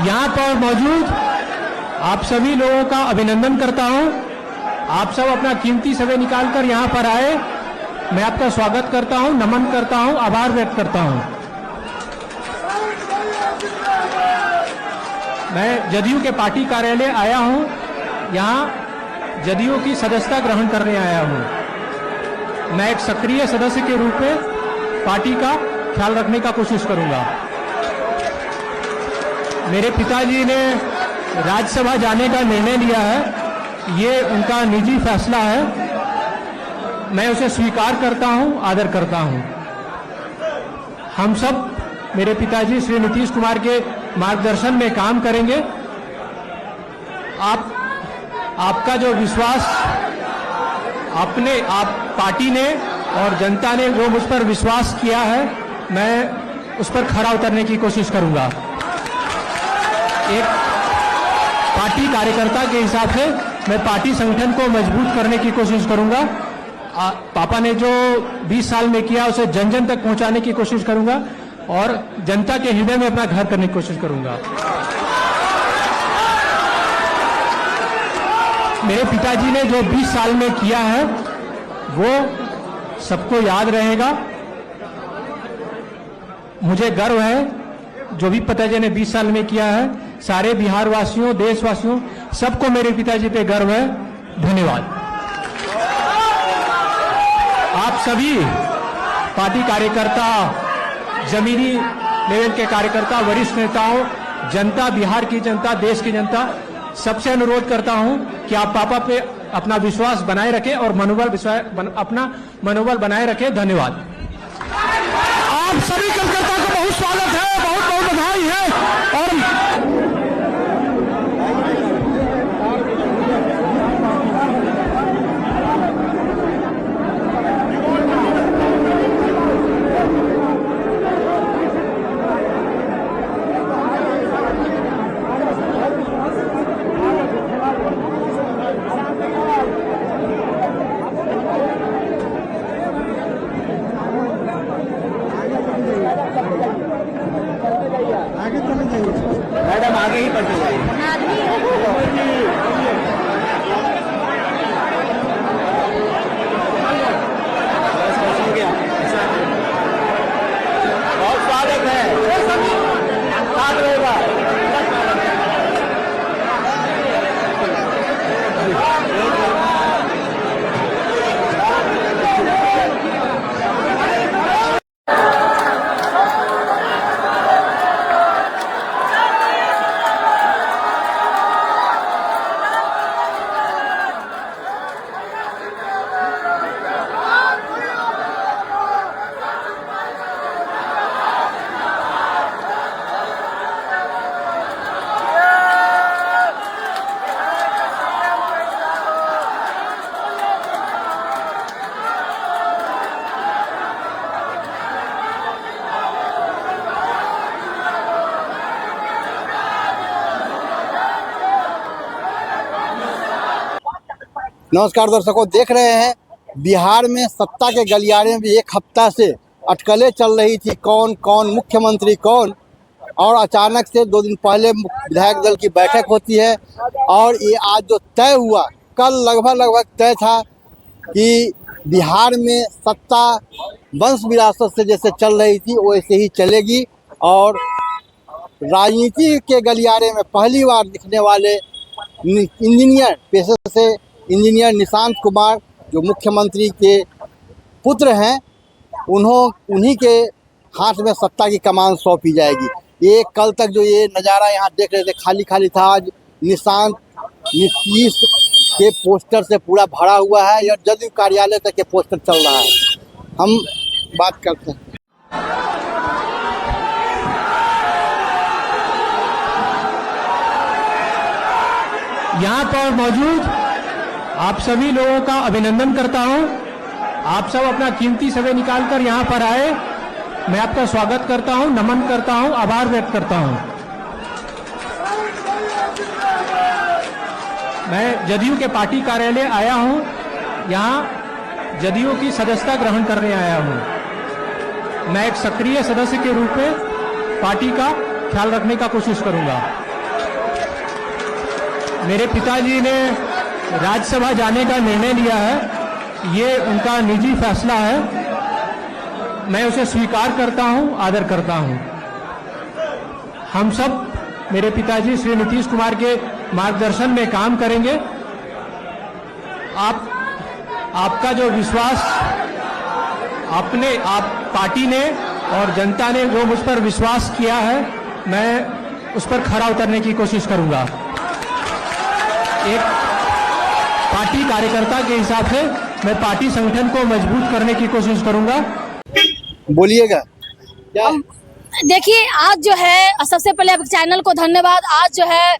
यहाँ पर मौजूद आप सभी लोगों का अभिनंदन करता हूँ। आप सब अपना कीमती समय निकालकर यहाँ पर आए। मैं आपका स्वागत करता हूँ, नमन करता हूँ, आभार व्यक्त करता हूँ। मैं जदयू के पार्टी कार्यालय आया हूँ। यहाँ जदयू की सदस्यता ग्रहण करने आया हूँ। मैं एक सक्रिय सदस्य के रूप में पार्टी का ख्याल रखने का कोशिश करूंगा। मेरे पिताजी ने राज्यसभा जाने का निर्णय लिया है, ये उनका निजी फैसला है। मैं उसे स्वीकार करता हूं, आदर करता हूं। हम सब मेरे पिताजी श्री नीतीश कुमार के मार्गदर्शन में काम करेंगे। आपका जो विश्वास आप पार्टी ने और जनता ने जो मुझ पर विश्वास किया है, मैं उस पर खरा उतरने की कोशिश करूंगा। एक पार्टी कार्यकर्ता के हिसाब से मैं पार्टी संगठन को मजबूत करने की कोशिश करूंगा। पापा ने जो 20 साल में किया उसे जन जन तक पहुंचाने की कोशिश करूंगा और जनता के हृदय में अपना घर करने की कोशिश करूंगा। मेरे पिताजी ने जो 20 साल में किया है वो सबको याद रहेगा। मुझे गर्व है जो भी पिताजी ने 20 साल में किया है। सारे बिहार वासियों, देशवासियों, सबको मेरे पिताजी पे गर्व है। धन्यवाद। आप सभी पार्टी कार्यकर्ता, जमीनी लेवल के कार्यकर्ता, वरिष्ठ नेताओं, जनता, बिहार की जनता, देश की जनता, सबसे अनुरोध करता हूं कि आप पापा पे अपना विश्वास बनाए रखें और अपना मनोबल बनाए रखें। धन्यवाद। आप सभी कार्यकर्ता को बहुत स्वागत है, बहुत बहुत बधाई है। और मैडम आगे ही बढ़ते जाइए। बहुत स्वागत है, साथ रहेगा। नमस्कार दर्शकों, देख रहे हैं बिहार में सत्ता के गलियारे में एक हफ्ता से अटकलें चल रही थी, कौन कौन मुख्यमंत्री कौन। और अचानक से 2 दिन पहले विधायक दल की बैठक होती है और ये आज जो तय हुआ, कल लगभग तय था कि बिहार में सत्ता वंश विरासत से जैसे चल रही थी वैसे ही चलेगी। और राजनीति के गलियारे में पहली बार दिखने वाले इंजीनियर, पेशे से इंजीनियर निशांत कुमार जो मुख्यमंत्री के पुत्र हैं, उन्हीं के हाथ में सत्ता की कमान सौंपी जाएगी। ये कल तक जो ये नज़ारा यहाँ देख रहे थे खाली खाली था, आज निशांत नीतीश के पोस्टर से पूरा भरा हुआ है। यह जदयू कार्यालय तक के पोस्टर चल रहा है। हम बात करते हैं। यहाँ पर मौजूद आप सभी लोगों का अभिनंदन करता हूं। आप सब अपना कीमती समय निकालकर यहाँ पर आए। मैं आपका स्वागत करता हूं, नमन करता हूं, आभार व्यक्त करता हूं। मैं जदयू के पार्टी कार्यालय आया हूं। यहाँ जदयू की सदस्यता ग्रहण करने आया हूं। मैं एक सक्रिय सदस्य के रूप में पार्टी का ख्याल रखने का कोशिश करूंगा। मेरे पिताजी ने राज्यसभा जाने का निर्णय लिया है, ये उनका निजी फैसला है। मैं उसे स्वीकार करता हूं, आदर करता हूं। हम सब मेरे पिताजी श्री नीतीश कुमार के मार्गदर्शन में काम करेंगे। आपका जो विश्वास आप पार्टी ने और जनता ने जो मुझ पर विश्वास किया है, मैं उस पर खरा उतरने की कोशिश करूंगा। एक पार्टी कार्यकर्ता के हिसाब से मैं पार्टी संगठन को मजबूत करने की कोशिश करूंगा। बोलिएगा क्या? देखिए, आज जो है सबसे पहले चैनल को धन्यवाद। आज जो है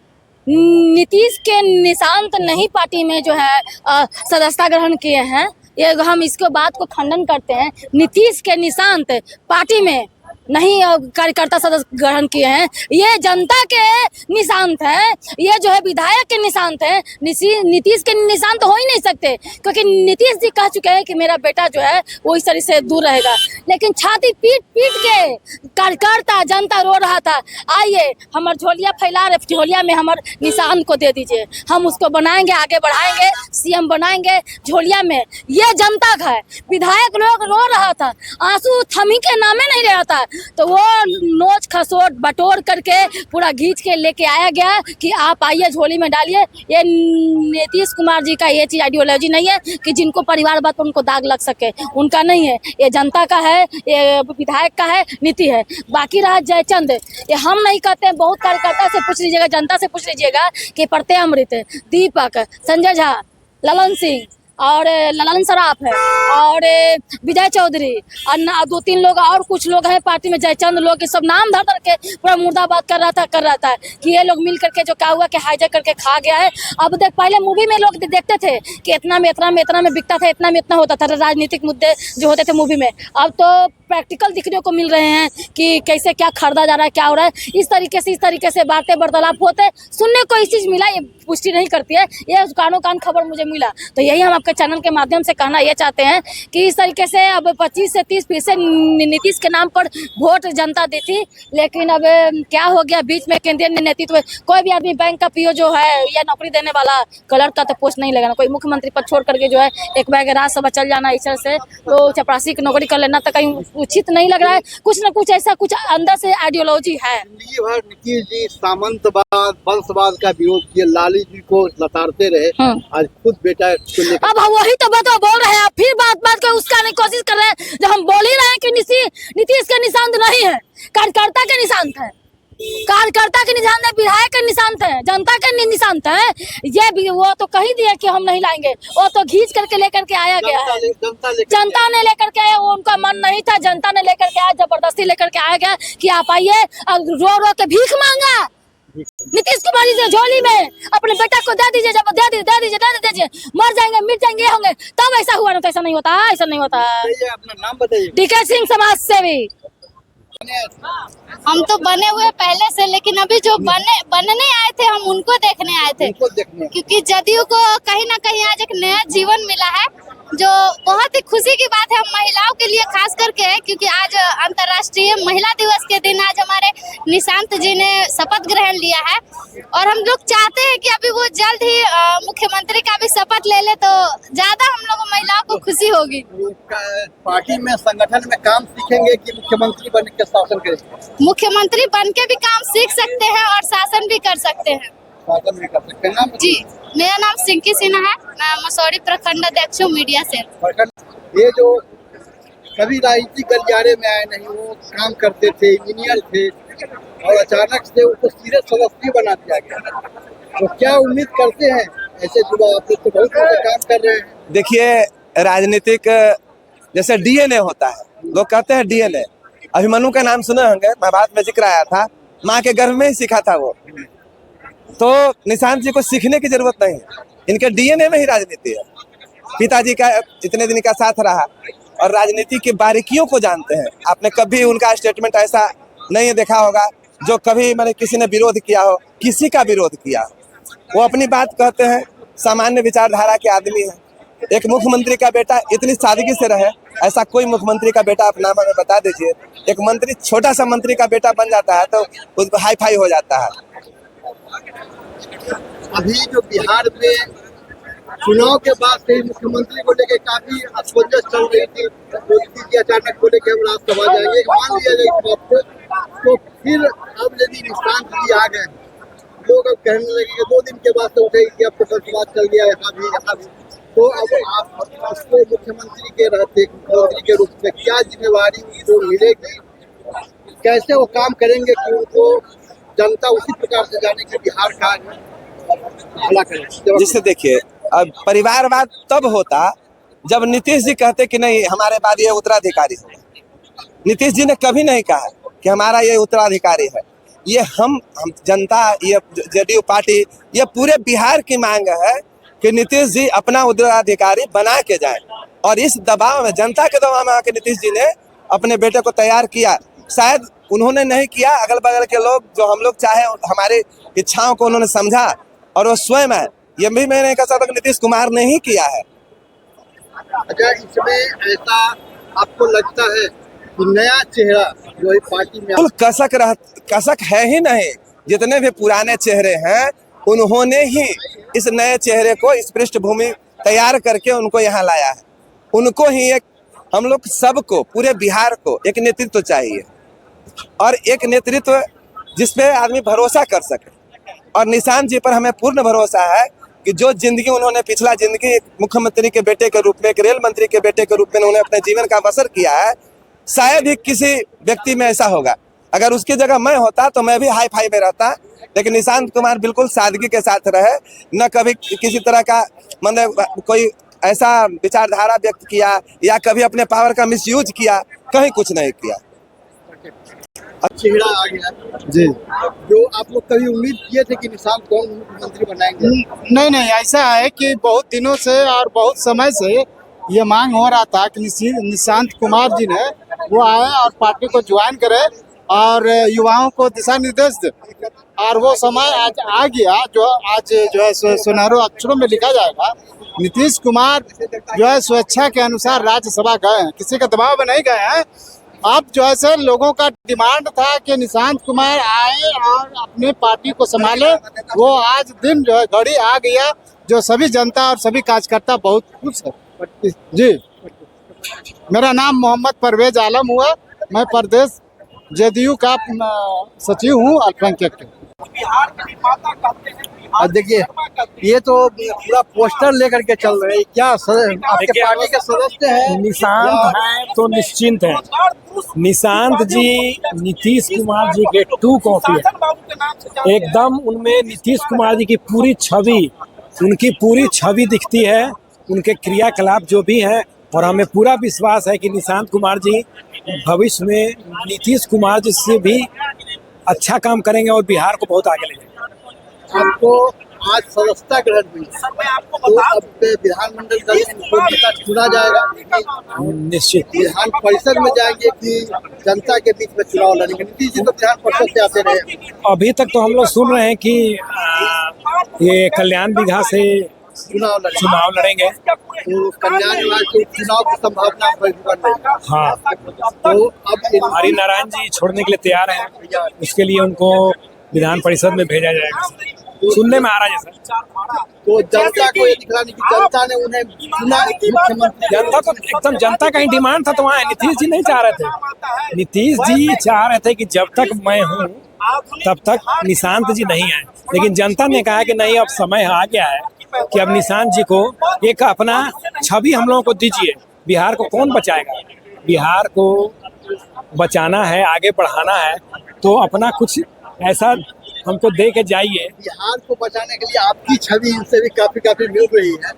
नीतीश के निशांत नहीं पार्टी में जो है सदस्यता ग्रहण किए हैं। ये हम इसके बात को खंडन करते हैं। नीतीश के निशांत पार्टी में नहीं कार्यकर्ता सदस्य ग्रहण किए हैं। ये जनता के निशांत हैं, ये जो है विधायक के निशांत हैं। नीतीश के निशांत तो हो ही नहीं सकते, क्योंकि नीतीश जी कह चुके हैं कि मेरा बेटा जो है वो इस तरह से दूर रहेगा। लेकिन छाती पीट पीट के कार्यकर्ता जनता रो रहा था, आइए हमार झोलिया फैला रहे, झोलिया में हमार निशान को दे दीजिए, हम उसको बनाएंगे, आगे बढ़ाएंगे, सीएम बनाएंगे झोलिया में। ये जनता का है। विधायक लोग रो रहा था, आंसू थमी के नामे नहीं ले रहा था, तो वो नोच खसोट बटोर करके पूरा घींच के लेके आया गया कि आप आइए झोली में डालिए। ये नीतीश कुमार जी का ये चीज आइडियोलॉजी नहीं है कि जिनको परिवारवाद पर उनको दाग लग सके, उनका नहीं है। ये जनता का है, ये विधायक का है, नीति है। बाकी रहा जयचंद, ये हम नहीं कहते हैं। बहुत कार्यकर्ता से पूछ लीजिएगा, जनता से पूछ लीजिएगा कि प्रत्यय अमृत, दीपक, संजय झा, ललन सिंह और ललन सराफ है और विजय चौधरी और 2-3 लोग और कुछ लोग हैं पार्टी में, जयचंद लोग, ये सब नाम धर धर के पूरा मुर्दाबाद कर रहा था कि ये लोग मिल करके जो क्या हुआ कि हाईजैक करके खा गया है। अब देख, पहले मूवी में लोग देखते थे कि इतना में बिकता था, इतना में इतना होता था, राजनीतिक मुद्दे जो होते थे मूवी में। अब तो प्रैक्टिकल दिखने को मिल रहे हैं कि कैसे क्या खरीदा जा रहा है, क्या हो रहा है। इस तरीके से बातें वार्तालाप होते, सुनने को इस चीज़ मिला, ये पुष्टि नहीं करती है, ये कानों कान खबर मुझे मिला। तो यही हम आपके चैनल के माध्यम से कहना ये चाहते हैं कि इस तरीके से अब 25 से 30 फिर से नीतीश के नाम पर वोट जनता दी थी, लेकिन अब क्या हो गया बीच में केंद्रीय नेतृत्व, कोई भी आदमी बैंक का पीओ जो है या नौकरी देने वाला क्लर्क का तो पोस्ट नहीं लगाना, कोई मुख्यमंत्री पद छोड़ करके जो है एक बैग राज्यसभा चल जाना इस तरह से, तो चपरासी की नौकरी कर लेना तो कहीं उचित नहीं लग रहा है। कुछ न कुछ ऐसा कुछ अंदर से आइडियोलॉजी है। नीतीश जी सामंतवाद वंशवाद का विरोध किए, लाली जी को लताड़ते रहे, आज खुद बेटा अब वही तो बात बोल रहे हैं, फिर बात के उसका नहीं कोशिश कर रहे हैं। जब हम बोल ही रहे हैं कि नीतीश के निशांत नहीं है, कार्यकर्ता के निशांत है, कार्यकर्ता के निशान है, विधायक के निशान है, जनता के निशान है। ये वो तो कही दिया कि हम नहीं लाएंगे, वो तो घींच करके लेकर के आया गया है। जनता ने लेकर के आया, वो उनका मन नहीं था, जनता ने लेकर के आया, जबरदस्ती लेकर के आया गया कि आप आइए। रो रो के भीख मांगा नीतीश कुमार जी से झोली में, अपने बेटा को दे दीजिए, जब दे दीजिए, मर जाएंगे, मिट जाएंगे, होंगे, तब ऐसा हुआ ना, तो ऐसा नहीं होता, ऐसा नहीं होता। अपना नाम बताइए। डीके सिंह, समाज सेवी। हम तो बने हुए पहले से, लेकिन अभी जो बनने आए थे हम उनको देखने आए थे, क्योंकि जदयू को कहीं ना कहीं आज एक नया जीवन मिला है, जो बहुत ही खुशी की बात है हम महिलाओं के लिए खास करके, क्योंकि आज अंतर्राष्ट्रीय महिला दिवस के दिन आज हमारे निशांत जी ने शपथ ग्रहण लिया है, और हम लोग चाहते हैं कि अभी वो जल्द ही मुख्यमंत्री का भी शपथ ले ले, तो ज्यादा हम लोग महिलाओं को खुशी होगी। पार्टी में संगठन में काम सीखेंगे कि मुख्यमंत्री बन के शासन करेंगे? मुख्यमंत्री बन के भी काम सीख सकते हैं और शासन भी कर सकते हैं। शासन भी कर सकते हैं। नाम जी, मेरा नाम सिंकी सिन्हा है, मैं मसौड़ी प्रखंड अध्यक्ष हूँ, मीडिया से। ये जो कभी राजनीतिक गलियारे में आए नहीं, वो काम करते थे, इंजीनियर थे, और अचानक से उनको सीधे सदस्य बना दिया गया, तो क्या उम्मीद करते हैं ऐसे युवा? आप तो बहुत काम कर रहे हैं। देखिए, राजनीतिक जैसे डीएनए होता है, लोग कहते हैं डीएनए, अभिमन्यु का नाम सुने होंगे, महाभारत में जिक्र आया था, माँ के गर्भ में ही सीखा था वो। तो निशांत जी को सीखने की जरूरत नहीं है, इनके डीएनए में ही राजनीति है। पिताजी का इतने दिन का साथ रहा और राजनीति की बारीकियों को जानते हैं। आपने कभी उनका स्टेटमेंट ऐसा नहीं देखा होगा जो कभी मैंने किसी ने विरोध किया हो, किसी का विरोध किया। वो अपनी बात कहते हैं, सामान्य विचारधारा के आदमी हैं। एक मुख्यमंत्री का बेटा इतनी सादगी से रहे, ऐसा कोई मुख्यमंत्री का बेटा आप नाम हमें बता दीजिए। एक मंत्री छोटा सा मंत्री का बेटा बन जाता है तो उसको हाई फाई हो जाता है। अभी जो बिहार में चुनाव के बाद से ही मुख्यमंत्री को लेकर काफी असमंजस चल रही थी, मोदी जी अचानक बोले कि हम राज्यसभा जाएंगे, मान लिया जाए इस बात को, तो फिर अब यदि निशांत जी आ गए, लोग अब कहने लगे कि 2 दिन के बाद तो उठेगी कि अब तो बात चल गया यहाँ भी, तो अब आप उसको मुख्यमंत्री के रहते मुख्यमंत्री के रूप में क्या जिम्मेवारी उनको मिलेगी, कैसे वो काम करेंगे कि उनको जनता उसी प्रकार से जाने की बिहार का भला करे। जिससे देखिए, अब परिवारवाद तब होता जब नीतीश जी कहते कि नहीं हमारे बाद ये उत्तराधिकारी होगा। नीतीश जी ने कभी नहीं कहा कि हमारा ये उत्तराधिकारी है। ये हम जनता, ये जेडीयू पार्टी, ये पूरे बिहार की मांग है कि नीतीश जी अपना उत्तराधिकारी बना के जाए। और इस दबाव में, जनता के दबाव में आके नीतीश जी ने अपने बेटे को तैयार किया। शायद उन्होंने नहीं किया, अगल बगल के लोग जो हम लोग चाहे हमारी इच्छाओं को उन्होंने समझा और वो स्वयं है। ये भी मैं नहीं कह सकता कि नीतीश कुमार ने ही किया है। अच्छा, इसमें ऐसा आपको लगता है कि नया चेहरा जो है पार्टी में कसक है ही नहीं। जितने भी पुराने चेहरे हैं उन्होंने ही इस नए चेहरे को, इस पृष्ठभूमि तैयार करके उनको यहाँ लाया है। उनको ही एक, हम लोग सबको, पूरे बिहार को एक नेतृत्व चाहिए और एक नेतृत्व जिसपे आदमी भरोसा कर सके। और निशांत जी पर हमें पूर्ण भरोसा है कि जो जिंदगी उन्होंने, पिछला जिंदगी मुख्यमंत्री के बेटे के रूप में, एक रेल मंत्री के बेटे के रूप में उन्होंने अपने जीवन का बसर किया है, शायद ही किसी व्यक्ति में ऐसा होगा। अगर उसकी जगह मैं होता तो मैं भी हाई फाई में रहता, लेकिन निशांत कुमार बिल्कुल सादगी के साथ रहे, न कभी किसी तरह का मतलब कोई ऐसा विचारधारा व्यक्त किया या कभी अपने पावर का मिसयूज किया, कहीं कुछ नहीं किया। चेहरा आ गया जी। जो आप लोग कभी उम्मीद किए थे कि निशांत कौन मुख्यमंत्री बनाएंगे? नहीं, ऐसा है कि बहुत दिनों से और बहुत समय से ये मांग हो रहा था कि निशांत कुमार जी ने वो आए और पार्टी को ज्वाइन करे और युवाओं को दिशा निर्देश दे। और वो समय आज आ गया, जो आज जो है सुनहरे अक्षरों में लिखा जाएगा। नीतीश कुमार जो है स्वेच्छा के अनुसार राज्यसभा गए हैं, किसी के दबाव में नहीं गए हैं। अब जो है सर, लोगों का डिमांड था कि निशांत कुमार आए और अपने पार्टी को संभाले। वो आज दिन जो है घड़ी आ गया, जो सभी जनता और सभी कार्यकर्ता बहुत खुश है। जी, मेरा नाम मोहम्मद परवेज आलम हुआ, मैं प्रदेश जेडीयू का सचिव हूँ अल्पसंख्यक के। देखिए, ये तो पूरा पोस्टर लेकर के चल रहे हैं, क्या आपके पार्टी के सदस्य हैं? निशांत हैं तो निश्चिंत है। निशांत जी नीतीश कुमार जी के 2 कॉपी है। एकदम उनमें नीतीश कुमार जी की पूरी छवि, उनकी पूरी छवि दिखती है, उनके क्रियाकलाप जो भी हैं। और हमें पूरा विश्वास है कि निशांत कुमार जी भविष्य में नीतीश कुमार जी से भी अच्छा काम करेंगे और बिहार को बहुत आगे ले जाएंगे। आपको आज सदस्यता ग्रहण हुई, तो अब विधानमंडल का नेता चुना जाएगा, निश्चित विधान परिषद में जाएंगे कि जनता के बीच में चुनाव लड़ेंगे? नीतीश जी तो विधान परिषद से आते रहे। अभी तक तो हम लोग सुन रहे हैं कि ये कल्याण बिघा से चुनाव लड़ेंगे। तो कल्याण विभाग से चुनाव की संभावना हाँ, तो अब हरि नारायण जी छोड़ने के लिए तैयार हैं, उसके लिए उनको विधान परिषद में भेजा जाएगा। सुनने में आ रहा है सर। तो जनता को ये दिख रहा नहीं कि जनता ने उन्हें चुना मुख्यमंत्री। जनता तो एकदम, जनता का ही डिमांड था तो वहाँ नीतीश जी नहीं चाह रहे थे। नीतीश जी चाह रहे थे कि जब तक मैं हूँ तब तक निशांत जी नहीं आए, लेकिन जनता ने कहा कि नहीं, अब समय आ गया है कि अब निशांत जी को एक अपना छवि हम लोगों को दीजिए। बिहार को कौन बचाएगा? बिहार को बचाना है, आगे बढ़ाना है, तो अपना कुछ ऐसा हमको दे के जाइए। बिहार को बचाने के लिए आपकी छवि इनसे भी काफी मिल रही है।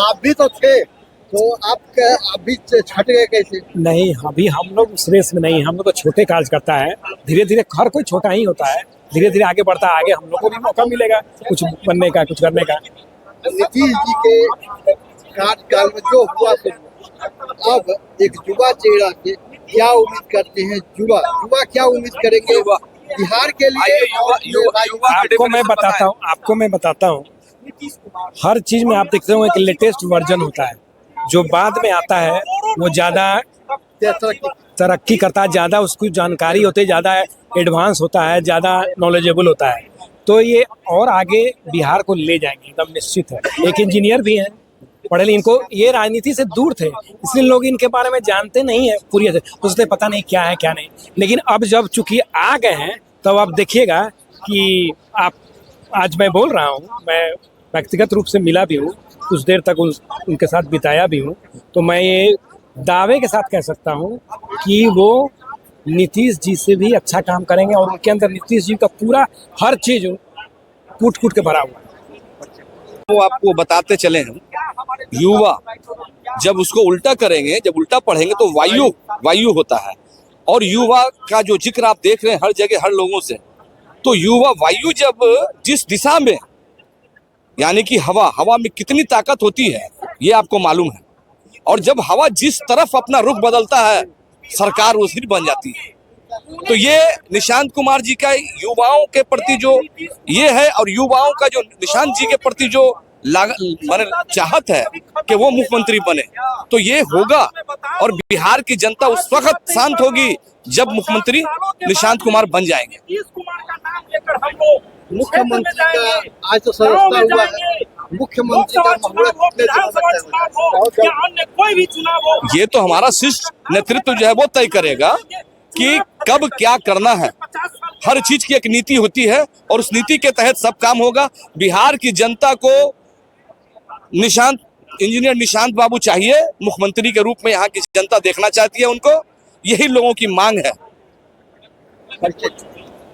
आप भी तो थे, तो आप भी छट गए कैसे? नहीं, अभी हम लोग उस रेस में नहीं, हम लोग तो छोटे कार्यकर्ता है। धीरे धीरे हर कोई छोटा ही होता है, धीरे धीरे आगे बढ़ता है। आगे हम लोग को भी मौका मिलेगा कुछ बनने का, कुछ करने का। नीतीश जी के कार्यकाल में जो हुआ सो, अब एक युवा चेहरा से क्या उम्मीद करते हैं? युवा क्या उम्मीद करेंगे बिहार के लिए? आपको मैं बताता हूँ, हर चीज में आप देखते हो एक लेटेस्ट वर्जन होता है। जो बाद में आता है वो ज्यादा तरक्की करता है, ज्यादा उसकी जानकारी होती है, ज्यादा एडवांस होता है, ज्यादा नॉलेजेबल होता है। तो ये और आगे बिहार को ले जाएंगे, एकदम निश्चित है। एक इंजीनियर भी हैं, पढ़े लिखे, इनको ये राजनीति से दूर थे, इसलिए लोग इनके बारे में जानते नहीं है पूरी तरह, सोचते पता नहीं क्या है क्या नहीं। लेकिन अब जब चूंकि आ गए हैं, तब आप देखिएगा कि आप, आज मैं बोल रहा हूँ, मैं व्यक्तिगत रूप से मिला भी हूँ, कुछ देर तक उनके साथ बिताया भी हूँ, तो मैं ये दावे के साथ कह सकता हूँ कि वो नीतीश जी से भी अच्छा काम करेंगे, और उनके अंदर नीतीश जी का पूरा हर चीज कूट कूट के भरा हुआ है। वो आपको बताते चले हैं, युवा जब उसको उल्टा करेंगे, जब उल्टा पढ़ेंगे तो वायु होता है। और युवा का जो जिक्र आप देख रहे हैं हर जगह हर लोगों से, तो युवा वायु जब जिस दिशा में, यानी कि हवा में कितनी ताकत होती है ये आपको मालूम है, और जब हवा जिस तरफ अपना रुख बदलता है सरकार उसी बन जाती है। तो ये निशांत कुमार जी का युवाओं के प्रति जो ये है, और युवाओं का जो निशांत जी के प्रति जो माने चाहत है कि वो मुख्यमंत्री बने, तो ये होगा। और बिहार की जनता उस वक्त शांत होगी जब मुख्यमंत्री निशांत कुमार बन जाएंगे। मुख्यमंत्री का आज तो सदस्यता हुआ है, मुख्यमंत्री का मुहूर्त कितने दिनों तक है? ये तो हमारा शीर्ष नेतृत्व जो है वो तय करेगा कि कब क्या करना है। हर चीज की एक नीति होती है और उस नीति के तहत सब काम होगा। बिहार की जनता को इंजीनियर निशांत बाबू चाहिए, मुख्यमंत्री के रूप में यहाँ की जनता देखना चाहती है उनको, यही लोगों की मांग है।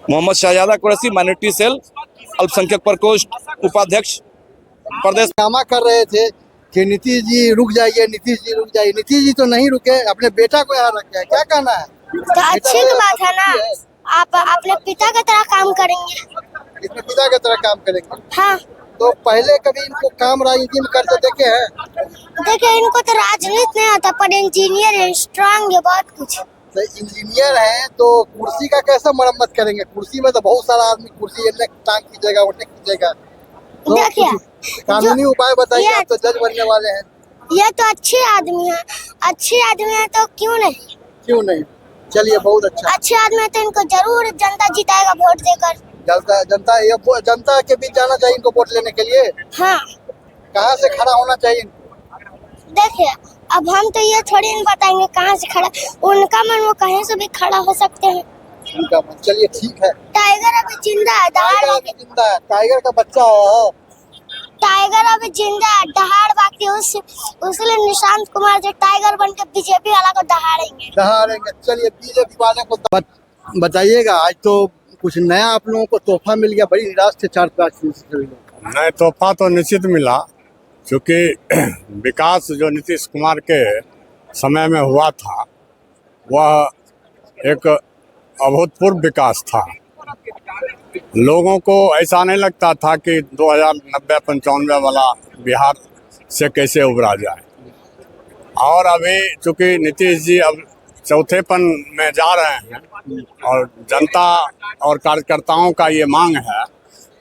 मोहम्मद शहजादा कुरैशी, माइनॉरिटी सेल, अल्पसंख्यक प्रकोष्ठ उपाध्यक्ष प्रदेश। ड्रामा कर रहे थे कि नीतीश जी रुक जाइए, नीतीश जी रुक जाइए। नीतीश जी तो नहीं रुके, अपने बेटा को यहाँ रख गए। क्या कहना है? तो अच्छी बात है ना, आप अपने पिता की तरह काम करेंगे। इसमें पिता की तरह काम करेंगे। हाँ। तो पहले कभी इनको काम राजनीति में करते देखे हैं? देखिए, इनको तो राजनीति नहीं आता, पर इंजीनियर है, स्ट्रांग है, बहुत कुछ। तो इंजीनियर हैं तो कुर्सी का कैसे मरम्मत करेंगे? कुर्सी में तो बहुत सारा आदमी कुर्सी टांग कीजिएगा, उठने कीजिएगा। तो देखिए, कानूनी उपाय बताइए, आप तो जज बनने वाले हैं। ये तो अच्छे आदमी है तो क्यों नहीं? चलिए, बहुत अच्छा। अच्छे आदमी है तो इनको जरूर जनता जिताएगा वोट देकर। जनता के बीच जाना चाहिए इनको वोट लेने के लिए। हाँ। कहाँ से खड़ा होना चाहिए? देखिए, अब हम तो ये थोड़ी नहीं बताएंगे कहाँ से खड़ा, उनका मन वो कहीं से भी खड़ा हो सकते हैं। उनका मन, चलिए ठीक है। टाइगर अभी जिंदा है, टाइगर का बच्चा है। टाइगर अभी जिंदा है, दहाड़ बाकी उसलिए निशांत कुमार जो टाइगर बन के बीजेपी वाला को दहाड़ेंगे। चलिए, बीजेपी वाले को बताइएगा। आज तो कुछ नया आप लोगों को तोहफा मिल गया, बड़ी निराश थे 4-5 दिन से। नए तोहफा तो निश्चित मिला, क्योंकि विकास जो नीतीश कुमार के समय में हुआ था वह एक अभूतपूर्व विकास था। लोगों को ऐसा नहीं लगता था कि 2090-95 वाला बिहार से कैसे उभरा जाए। और अभी चूंकि नीतीश जी अब चौथेपन में जा रहे हैं, और जनता और कार्यकर्ताओं का ये मांग है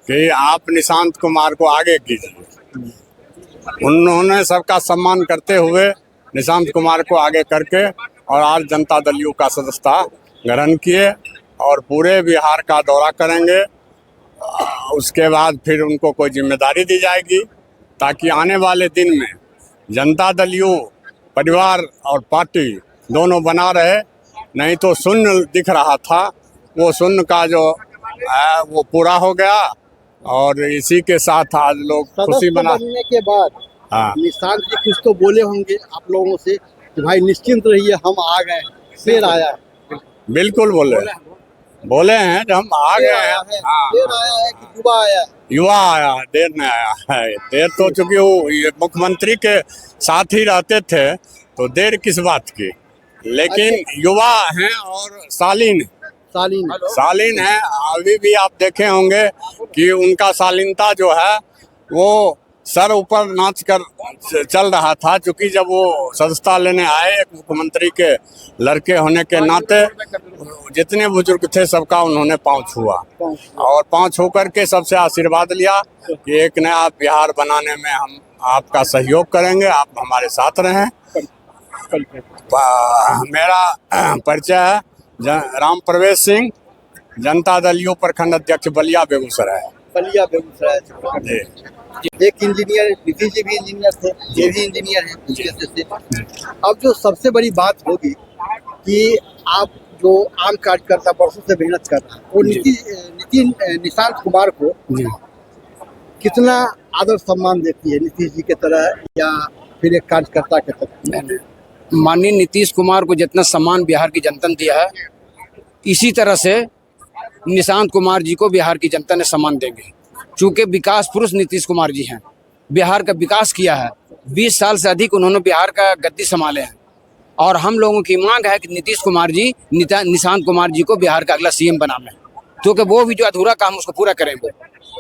कि आप निशांत कुमार को आगे कीजिए। उन्होंने सबका सम्मान करते हुए निशांत कुमार को आगे करके और आज जनता दल यू का सदस्यता ग्रहण किए और पूरे बिहार का दौरा करेंगे। उसके बाद फिर उनको कोई जिम्मेदारी दी जाएगी, ताकि आने वाले दिन में जनता दल यू परिवार और पार्टी दोनों बना रहे। नहीं तो शून्य दिख रहा था, वो शून्य का जो है वो पूरा हो गया, और इसी के साथ आज लोग खुशी बनने के बाद निशांत जी कुछ तो बोले होंगे आप लोगों से कि भाई निश्चिंत रहिए, हम आ गए, शेर आया है। बिल्कुल बोले हैं जब हम आ गए हैं। शेर आया है कि युवा आया है, देर नहीं आया है। देर तो चूंकि वो मुख्यमंत्री के साथ ही रहते थे, तो देर किस बात की। लेकिन युवा हैं और शालीन है। अभी भी आप देखे होंगे कि उनका शालीनता जो है वो सर ऊपर नाच कर चल रहा था, क्योंकि जब वो सदस्यता लेने आए एक मुख्यमंत्री के लड़के होने के नाते जितने बुजुर्ग थे सबका उन्होंने पाँव छुआ, और पाँव छू करके सबसे आशीर्वाद लिया कि एक नया बिहार बनाने में हम आपका सहयोग करेंगे, आप हमारे साथ रहें। मेरा परिचय है राम प्रवेश सिंह, जनता दल यू प्रखंड अध्यक्ष बलिया, बेगूसराय। बलिया बेगूसराय से प्रकट जी। हुए। एक इंजीनियर, नीतीश जी भी इंजीनियर थे, ये भी इंजीनियर हैं पेशे से। अब जो सबसे बड़ी बात होगी कि आप जो आम कार्यकर्ता वर्षों से मेहनत कर रहा है, वो निशांत कुमार को कितना आदर सम्मान देती है, नीतीश जी के तरह या फिर एक कार्यकर्ता के तरह? माननीय नीतीश कुमार को जितना सम्मान बिहार की जनता ने दिया है, इसी तरह से निशांत कुमार जी को बिहार की जनता ने सम्मान देंगे। चूंकि विकास पुरुष नीतीश कुमार जी हैं, बिहार का विकास किया है, 20 साल से अधिक उन्होंने बिहार का गद्दी संभाले हैं, और हम लोगों की मांग है कि नीतीश कुमार जी निशांत कुमार जी को बिहार का अगला सीएम बनावे, क्योंकि वो भी जो अधूरा काम उसको पूरा करेंगे।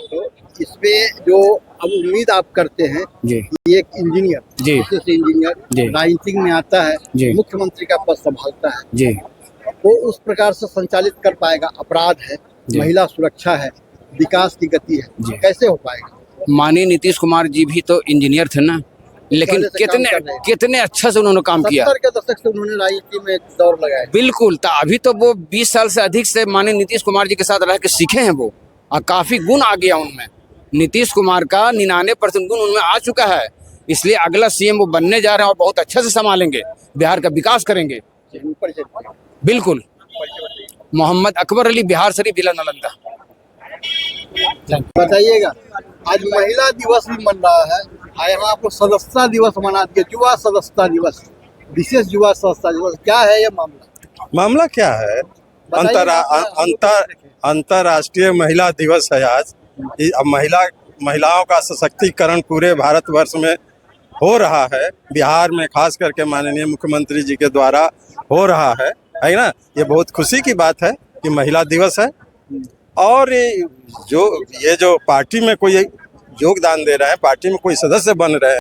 तो इसमें जो अब उम्मीद आप करते हैं जी कि एक इंजीनियर, जी से इंजीनियर राजनीति में आता है, जी मुख्यमंत्री का पद संभालता है, जी वो उस प्रकार से संचालित कर पाएगा? अपराध है, महिला सुरक्षा है, विकास की गति है, कैसे हो पाएगा? माननीय नीतीश कुमार जी भी तो इंजीनियर थे ना, लेकिन पहले से काम कर रहे हैं। कितने अच्छा से उन्होंने काम किया। 70 के दशक से उन्होंने राजनीति में दौर लगाया। बिल्कुल, तो अभी तो वो 20 साल से अधिक से माननीय नीतीश कुमार जी के साथ रह के सीखे हैं वो, और काफी गुण आ गया उनमें। नीतीश कुमार का 99% गुण उनमें आ चुका है, इसलिए अगला सीएम वो बनने जा रहे हैं और बहुत अच्छे से संभालेंगे, बिहार का विकास करेंगे। ऊपर से बिल्कुल। मोहम्मद अकबर अली, बिहार शरीफ, जिला नालंदा। बताइएगा, आज महिला दिवस भी मन रहा है, यहाँ पर सदस्यता दिवस मना दिया, युवा सदस्यता दिवस, विशेष युवा सदस्यता दिवस, क्या है ये मामला? मामला क्या है? अंतर्राष्ट्रीय महिला दिवस है आज। महिलाओं का सशक्तिकरण पूरे भारतवर्ष में हो रहा है, बिहार में खास करके माननीय मुख्यमंत्री जी के द्वारा हो रहा है ना। ये बहुत खुशी की बात है कि महिला दिवस है, और ये जो पार्टी में कोई योगदान दे रहे हैं, पार्टी में कोई सदस्य बन रहे हैं,